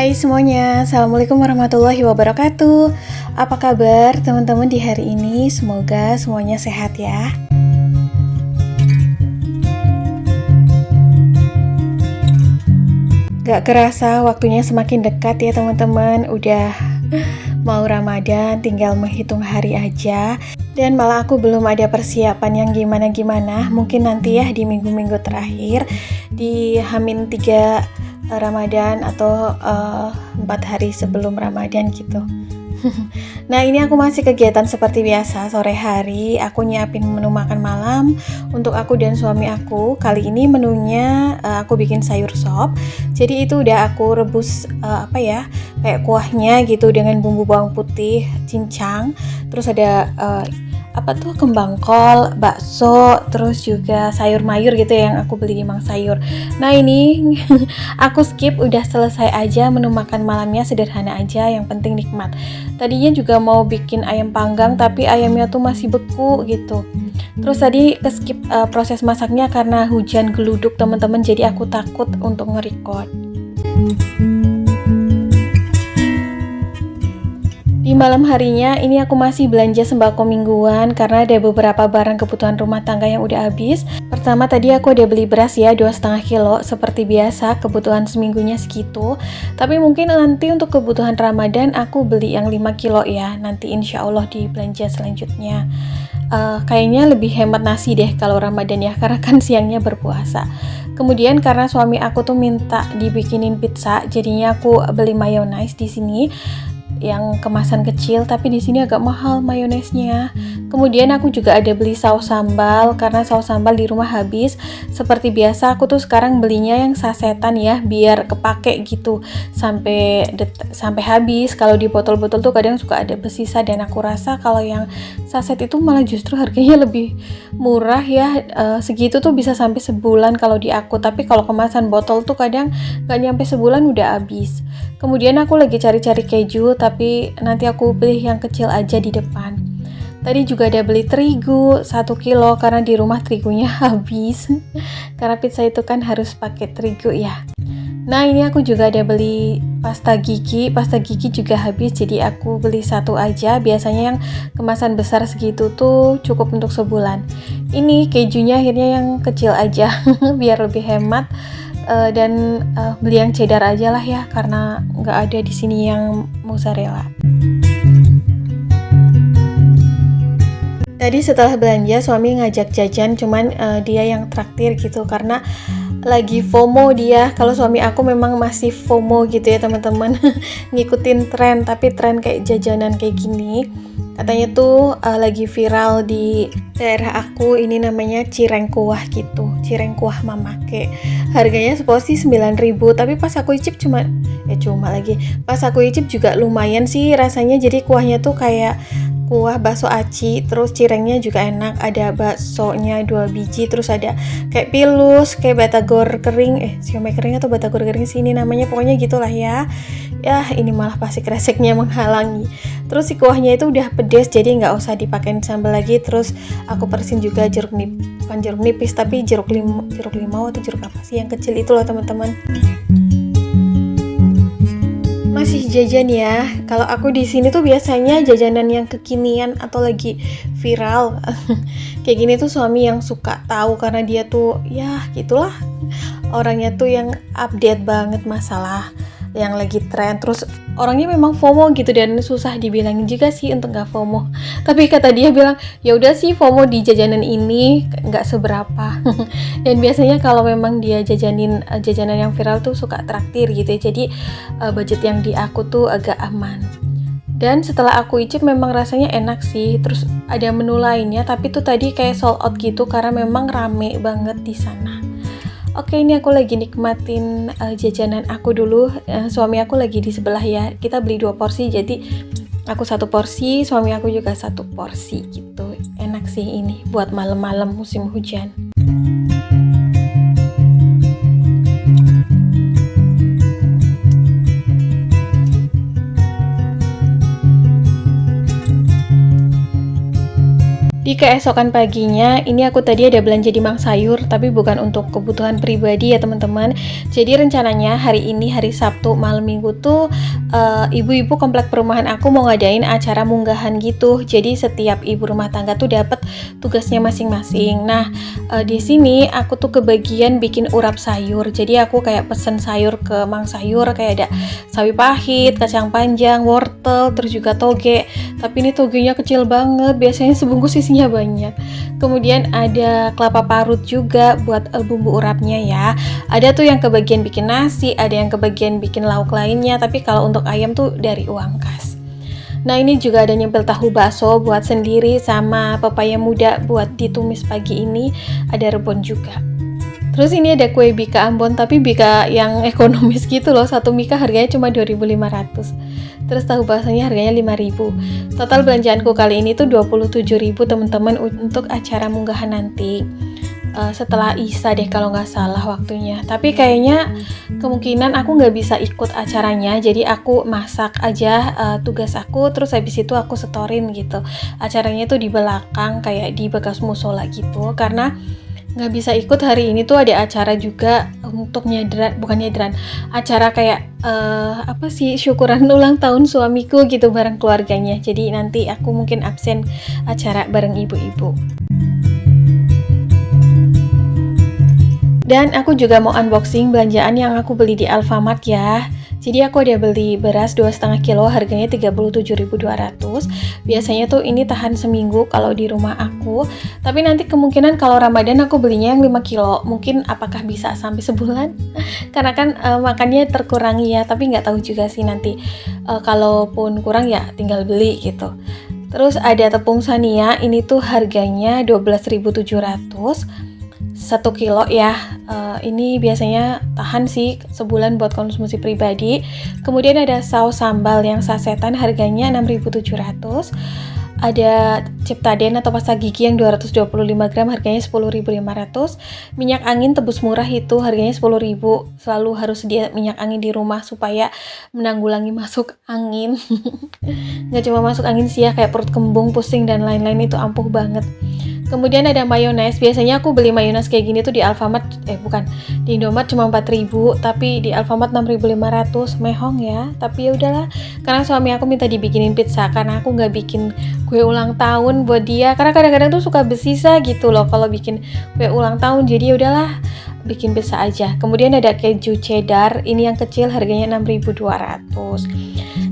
Hai semuanya, Assalamualaikum warahmatullahi wabarakatuh. Apa kabar teman-teman di hari ini? Semoga semuanya sehat ya. Gak kerasa waktunya semakin dekat ya teman-teman. Udah mau Ramadan, tinggal menghitung hari aja. Dan malah aku belum ada persiapan yang gimana-gimana. Mungkin nanti ya di minggu-minggu terakhir, di H-3 Ramadan atau 4 hari sebelum Ramadan gitu. Nah ini aku masih kegiatan seperti biasa. Sore hari aku nyiapin menu makan malam untuk aku dan suami aku. Kali ini menunya aku bikin sayur sop. Jadi itu udah aku rebus kayak kuahnya gitu dengan bumbu bawang putih, cincang. Terus ada kembang kol, bakso, terus juga sayur mayur gitu yang aku beli di Mang Sayur. Nah ini aku skip, udah selesai aja menu makan malamnya, sederhana aja, yang penting nikmat. Tadinya juga mau bikin ayam panggang tapi ayamnya tuh masih beku gitu. Terus tadi skip proses masaknya karena hujan geluduk teman-teman, jadi aku takut untuk nge-record. Di malam harinya ini aku masih belanja sembako mingguan karena ada beberapa barang kebutuhan rumah tangga yang udah habis. Pertama tadi aku udah beli beras ya 2,5 kilo, seperti biasa kebutuhan seminggunya segitu. Tapi mungkin nanti untuk kebutuhan Ramadan aku beli yang 5 kilo ya, nanti insya Allah di belanja selanjutnya. Kayaknya lebih hemat nasi deh kalau Ramadan ya, karena kan siangnya berpuasa. Kemudian karena suami aku tuh minta dibikinin pizza, jadinya aku beli mayones di sini yang kemasan kecil, tapi di sini agak mahal mayonesnya. Kemudian aku juga ada beli saus sambal karena saus sambal di rumah habis. Seperti biasa aku tuh sekarang belinya yang sasetan ya, biar kepake gitu sampai habis. Kalau di botol-botol tuh kadang suka ada bersisa, dan aku rasa kalau yang saset itu malah justru harganya lebih murah ya. Segitu tuh bisa sampai sebulan kalau di aku, tapi kalau kemasan botol tuh kadang gak nyampe sebulan udah habis. Kemudian aku lagi cari-cari keju, tapi nanti aku pilih yang kecil aja di depan. Tadi juga ada beli terigu 1 kilo karena di rumah terigunya habis. Karena pizza itu kan harus pakai terigu ya. Nah ini aku juga ada beli pasta gigi juga habis, jadi aku beli 1 aja. Biasanya yang kemasan besar segitu tuh cukup untuk sebulan. Ini kejunya akhirnya yang kecil aja biar lebih hemat. Dan beli yang cheddar aja lah ya, karena nggak ada di sini yang mozzarella. Tadi setelah belanja suami ngajak jajan, cuman dia yang traktir gitu karena lagi FOMO dia. Kalau suami aku memang masih FOMO gitu ya teman-teman, ngikutin tren, tapi tren kayak jajanan kayak gini katanya tuh lagi viral di daerah aku. Ini namanya cireng kuah gitu, cireng kuah mamake. Harganya seporsi 9.000, tapi pas aku icip pas aku icip juga lumayan sih rasanya. Jadi kuahnya tuh kayak kuah bakso aci, terus cirengnya juga enak, ada baksonya 2 biji, terus ada kayak pilus, kayak batagor kering, siomay kering atau batagor kering sih ini namanya, pokoknya gitulah ya. Ini malah pasti kreseknya menghalangi. Terus si kuahnya itu udah pedes, jadi nggak usah dipakein sambal lagi. Terus aku persin juga bukan jeruk nipis, tapi jeruk limau atau jeruk apa sih yang kecil itu loh teman-teman. Masih jajan ya. Kalau aku di sini tuh biasanya jajanan yang kekinian atau lagi viral kayak gini tuh suami yang suka tahu, karena dia tuh ya gitulah orangnya tuh yang update banget masalah yang lagi tren. Terus orangnya memang FOMO gitu, dan susah dibilangin juga sih untuk nggak FOMO. Tapi kata dia bilang ya udah sih FOMO di jajanan ini nggak seberapa. Dan biasanya kalau memang dia jajanan yang viral tuh suka traktir gitu ya. Jadi budget yang di aku tuh agak aman. Dan setelah aku icip memang rasanya enak sih. Terus ada menu lainnya, tapi tuh tadi kayak sold out gitu karena memang rame banget di sana. Oke, ini aku lagi nikmatin jajanan aku dulu. Suami aku lagi di sebelah ya. Kita beli 2 porsi, jadi aku 1 porsi, suami aku juga 1 porsi gitu. Enak sih ini buat malam-malam musim hujan. Di keesokan paginya, ini aku tadi ada belanja di Mang Sayur, tapi bukan untuk kebutuhan pribadi ya teman-teman. Jadi rencananya hari ini, hari Sabtu, malam Minggu tuh ibu-ibu komplek perumahan aku mau ngadain acara munggahan gitu. Jadi setiap ibu rumah tangga tuh dapat tugasnya masing-masing. Nah, di sini aku tuh kebagian bikin urap sayur. Jadi aku kayak pesen sayur ke Mang Sayur, kayak ada sawi pahit, kacang panjang, wortel, terus juga toge. Tapi ini togenya kecil banget, biasanya sebungkus isinya banyak. Kemudian ada kelapa parut juga buat bumbu urapnya ya. Ada tuh yang kebagian bikin nasi, ada yang kebagian bikin lauk lainnya, tapi kalau untuk ayam tuh dari uang kas. Nah, ini juga ada nyempil tahu bakso buat sendiri sama pepaya muda buat ditumis pagi ini, ada rebon juga. Terus ini ada kue bika Ambon, tapi bika yang ekonomis gitu loh. Satu mika harganya cuma 2.500. Terus tahu baksonya harganya 5.000. Total belanjaanku kali ini tuh 27.000 teman-teman untuk acara munggahan nanti. Setelah Isa deh kalau nggak salah waktunya. Tapi kayaknya kemungkinan aku nggak bisa ikut acaranya. Jadi aku masak aja tugas aku. Terus habis itu aku setorin gitu. Acaranya tuh di belakang kayak di bekas musola gitu. Karena nggak bisa ikut hari ini tuh ada acara juga untuk bukan nyadran, acara kayak syukuran ulang tahun suamiku gitu bareng keluarganya. Jadi nanti aku mungkin absen acara bareng ibu-ibu. Dan aku juga mau unboxing belanjaan yang aku beli di Alfamart ya. Jadi aku ada beli beras 2,5 kilo, harganya 37.200. Biasanya tuh ini tahan seminggu kalau di rumah aku. Tapi nanti kemungkinan kalau Ramadan aku belinya yang 5 kilo. Mungkin apakah bisa sampai sebulan? Karena kan makannya terkurangi ya, tapi nggak tahu juga sih nanti. Kalaupun kurang ya tinggal beli gitu. Terus ada tepung Sania, ini tuh harganya 12.700. 1 kilo ya, ini biasanya tahan sih sebulan buat konsumsi pribadi. Kemudian ada saus sambal yang sasetan harganya 6.700. Ada Ciptaden atau pasta gigi yang 225 gram harganya 10.500. Minyak angin tebus murah itu harganya 10.000. Selalu harus sedia minyak angin di rumah supaya menanggulangi masuk angin. Nggak cuma masuk angin sih ya, kayak perut kembung, pusing dan lain-lain itu ampuh banget. Kemudian ada mayones. Biasanya aku beli mayones kayak gini tuh di Alfamart, di Indomaret cuma 4.000, tapi di Alfamart 6.500. Mehong ya, tapi ya udahlah. Karena suami aku minta dibikinin pizza, karena aku nggak bikin kue ulang tahun buat dia. Karena kadang-kadang tuh suka bersisa gitu loh kalau bikin kue ulang tahun. Jadi ya udahlah, bikin pizza aja. Kemudian ada keju cheddar, ini yang kecil harganya 6.200.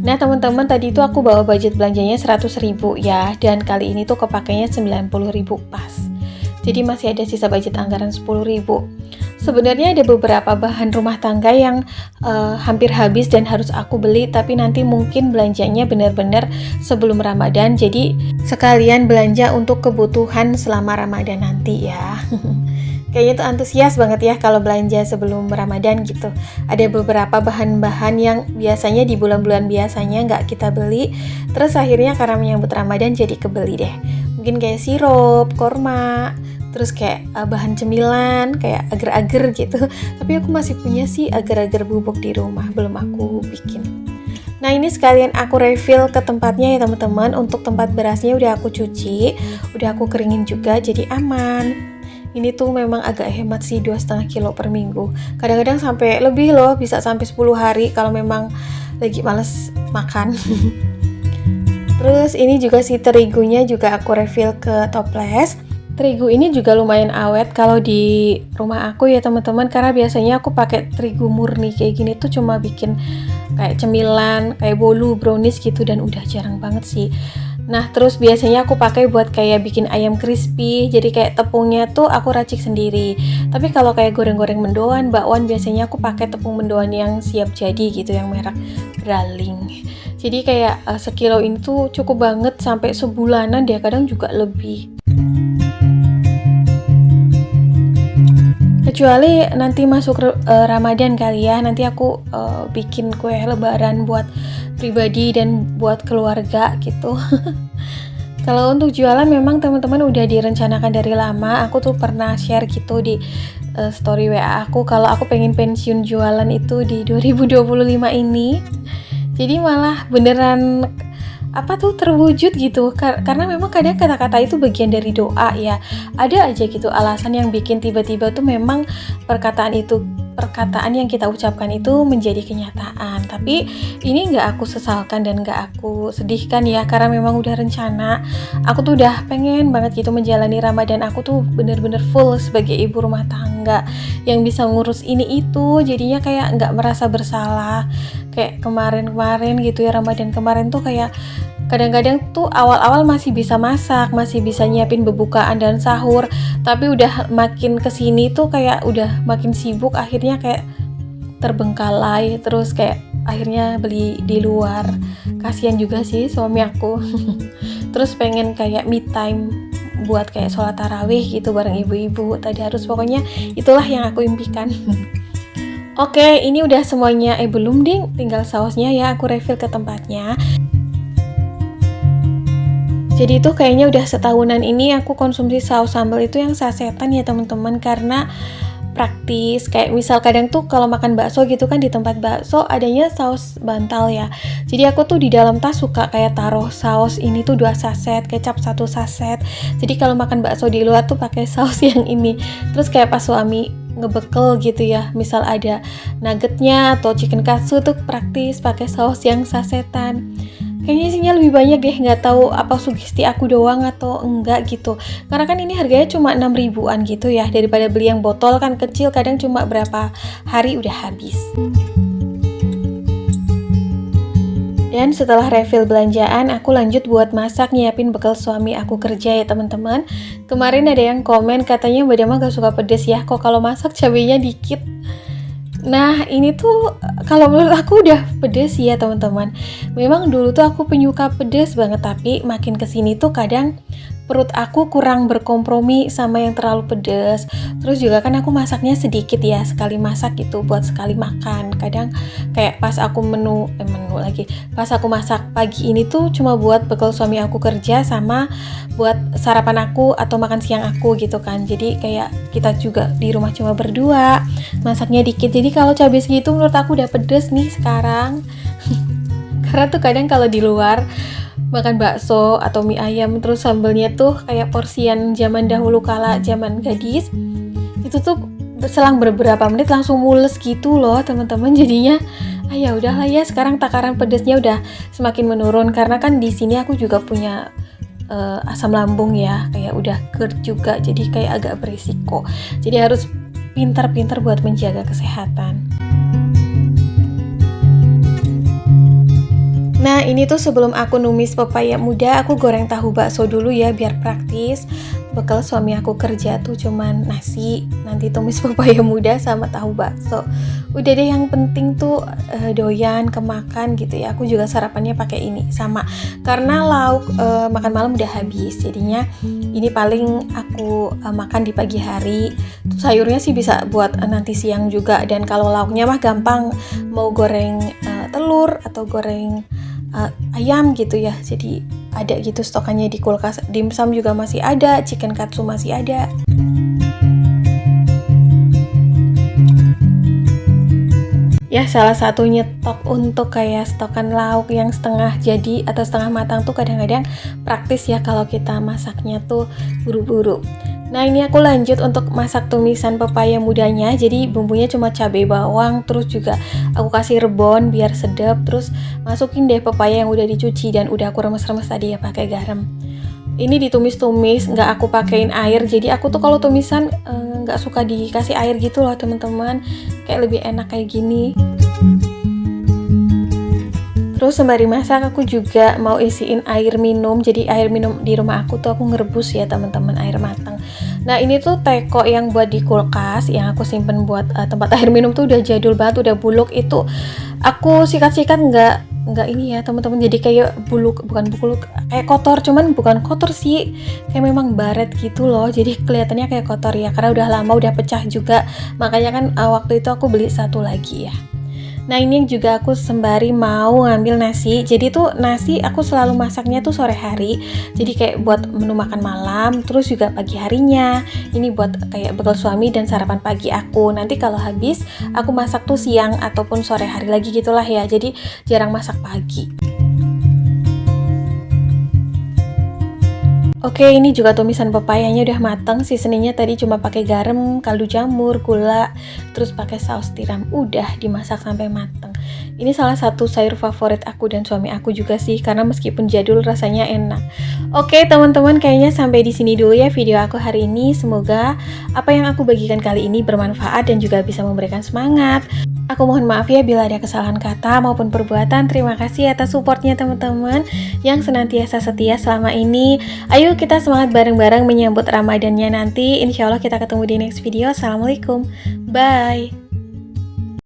Nah teman-teman, tadi itu aku bawa budget belanjanya 100.000 ya, dan kali ini tuh kepakainya 90.000 pas. Jadi masih ada sisa budget anggaran 10.000. Sebenarnya ada beberapa bahan rumah tangga yang hampir habis dan harus aku beli, tapi nanti mungkin belanjanya benar-benar sebelum Ramadan. Jadi sekalian belanja untuk kebutuhan selama Ramadan nanti ya. Kayaknya tuh antusias banget ya kalau belanja sebelum Ramadan gitu. Ada beberapa bahan-bahan yang biasanya di bulan-bulan biasanya nggak kita beli, terus akhirnya karena menyambut Ramadan jadi kebeli deh. Mungkin kayak sirup, korma, terus kayak bahan cemilan, kayak agar-agar gitu. Tapi aku masih punya sih agar-agar bubuk di rumah, belum aku bikin. Nah ini sekalian aku refill ke tempatnya ya teman-teman. Untuk tempat berasnya udah aku cuci, udah aku keringin juga, jadi aman. Ini tuh memang agak hemat sih, 2,5 kilo per minggu. Kadang-kadang sampai lebih loh, bisa sampai 10 hari kalau memang lagi males makan. Terus ini juga si terigunya juga aku refill ke toples. Terigu ini juga lumayan awet kalau di rumah aku ya teman-teman, karena biasanya aku pakai terigu murni kayak gini tuh cuma bikin kayak cemilan, kayak bolu, brownies gitu, dan udah jarang banget sih. Nah terus biasanya aku pakai buat kayak bikin ayam crispy, jadi kayak tepungnya tuh aku racik sendiri. Tapi kalau kayak goreng-goreng mendoan, bakwan, biasanya aku pakai tepung mendoan yang siap jadi gitu, yang merek Braling. Jadi kayak sekilo ini tuh cukup banget sampai sebulanan dia, kadang juga lebih. Kecuali nanti masuk Ramadan kali ya, nanti aku bikin kue lebaran buat pribadi dan buat keluarga gitu. Kalau untuk jualan memang teman-teman udah direncanakan dari lama. Aku tuh pernah share gitu di story WA aku kalau aku pengen pensiun jualan itu di 2025 ini. Jadi malah beneran apa tuh terwujud gitu. Karena memang kadang kata-kata itu bagian dari doa ya. Ada aja gitu alasan yang bikin tiba-tiba tuh memang perkataan yang kita ucapkan itu menjadi kenyataan. Tapi ini nggak aku sesalkan dan nggak aku sedihkan ya, karena memang udah rencana. Aku tuh udah pengen banget gitu menjalani Ramadan. Aku tuh bener-bener full sebagai ibu rumah tangga yang bisa ngurus ini itu. Jadinya kayak nggak merasa bersalah. Kayak kemarin-kemarin gitu ya, Ramadan kemarin tuh kayak kadang-kadang tuh awal-awal masih bisa masak, masih bisa nyiapin bebukaan dan sahur, tapi udah makin kesini tuh kayak udah makin sibuk, akhirnya kayak terbengkalai, terus kayak akhirnya beli di luar. Kasian juga sih suami aku. Terus pengen kayak me time buat kayak sholat tarawih gitu bareng ibu-ibu. Tadi harus, pokoknya itulah yang aku impikan. Oke, ini udah semuanya. Belum ding, tinggal sausnya ya, aku refill ke tempatnya. Jadi itu kayaknya udah setahunan ini aku konsumsi saus sambal itu yang sasetan ya teman-teman, karena praktis. Kayak misal kadang tuh kalau makan bakso gitu kan, di tempat bakso adanya saus bantal ya. Jadi aku tuh di dalam tas suka kayak taruh saus ini tuh 2 saset, kecap 1 saset. Jadi kalau makan bakso di luar tuh pakai saus yang ini. Terus kayak pas suami ngebekel gitu ya, misal ada nuggetnya atau chicken katsu tuh praktis pakai saus yang sasetan. Kayaknya isinya lebih banyak deh, nggak tahu apa sugesti aku doang atau enggak gitu. Karena kan ini harganya cuma 6 ribuan gitu ya, daripada beli yang botol kan kecil, kadang cuma berapa hari udah habis. Dan setelah refill belanjaan, aku lanjut buat masak, nyiapin bekal suami aku kerja ya teman-teman. Kemarin ada yang komen katanya Mbak Dama gak suka pedes ya, kok kalau masak cabenya dikit. Nah ini tuh kalau menurut aku udah pedes ya teman-teman. Memang dulu tuh aku penyuka pedes banget, tapi makin kesini tuh kadang perut aku kurang berkompromi sama yang terlalu pedes. Terus juga kan aku masaknya sedikit ya, sekali masak gitu buat sekali makan. Kadang kayak pas aku pas aku masak pagi ini tuh cuma buat bekal suami aku kerja sama buat sarapan aku atau makan siang aku gitu kan. Jadi kayak kita juga di rumah cuma berdua, masaknya dikit. Jadi kalau cabai segitu menurut aku udah pedes nih sekarang. Karena tuh kadang kalau di luar makan bakso atau mie ayam terus sambelnya tuh kayak porsian zaman dahulu kala, zaman gadis, itu tuh selang beberapa menit langsung mules gitu loh teman-teman. Jadinya ya udahlah ya, sekarang takaran pedesnya udah semakin menurun, karena kan di sini aku juga punya asam lambung ya, kayak udah GERD juga, jadi kayak agak berisiko. Jadi harus pintar-pintar buat menjaga kesehatan. Nah ini tuh sebelum aku numis pepaya muda, aku goreng tahu bakso dulu ya biar praktis. Bekal suami aku kerja tuh cuman nasi, nanti tumis pepaya muda sama tahu bakso. Udah deh, yang penting tuh doyan kemakan gitu ya. Aku juga sarapannya pakai ini sama, karena lauk makan malam udah habis. Jadinya ini paling aku makan di pagi hari. Sayurnya sih bisa buat nanti siang juga. Dan kalau lauknya mah gampang, mau goreng telur atau goreng ayam gitu ya. Jadi ada gitu stokannya di kulkas. Dimsum juga masih ada, chicken katsu masih ada. Ya salah satu nyetok untuk kayak stokan lauk yang setengah jadi atau setengah matang tuh kadang-kadang praktis ya kalau kita masaknya tuh buru-buru. Nah ini aku lanjut untuk masak tumisan pepaya mudanya. Jadi bumbunya cuma cabai bawang, terus juga aku kasih rebon biar sedap. Terus masukin deh pepaya yang udah dicuci dan udah aku remes-remes tadi ya pakai garam. Ini ditumis-tumis, nggak aku pakein air. Jadi aku tuh kalau tumisan nggak suka dikasih air gitu loh teman-teman. Kayak lebih enak kayak gini. Terus sembari masak aku juga mau isiin air minum. Jadi air minum di rumah aku tuh aku ngerebus ya teman-teman, air matang. Nah ini tuh teko yang buat di kulkas, yang aku simpen buat tempat air minum tuh udah jadul banget, udah buluk. Itu aku sikat-sikat nggak ini ya teman-teman, jadi kayak bukan buluk, kayak kotor, cuman bukan kotor sih, kayak memang baret gitu loh. Jadi kelihatannya kayak kotor ya, karena udah lama, udah pecah juga. Makanya kan waktu itu aku beli satu lagi ya. Nah ini juga aku sembari mau ngambil nasi. Jadi tuh nasi aku selalu masaknya tuh sore hari. Jadi kayak buat menu makan malam, terus juga pagi harinya. Ini buat kayak bekal suami dan sarapan pagi aku. Nanti kalau habis aku masak tuh siang ataupun sore hari lagi gitulah ya. Jadi jarang masak pagi. Oke, ini juga tumisan pepayanya udah mateng. Seasoningnya tadi cuma pakai garam, kaldu jamur, gula, terus pakai saus tiram. Udah dimasak sampai mateng. Ini salah satu sayur favorit aku dan suami aku juga sih, karena meskipun jadul rasanya enak. Oke, teman-teman, kayaknya sampai di sini dulu ya video aku hari ini. Semoga apa yang aku bagikan kali ini bermanfaat dan juga bisa memberikan semangat. Aku mohon maaf ya bila ada kesalahan kata maupun perbuatan. Terima kasih atas supportnya teman-teman yang senantiasa setia selama ini. Ayo kita semangat bareng-bareng menyambut Ramadannya nanti. Insya Allah kita ketemu di next video. Assalamualaikum. Bye.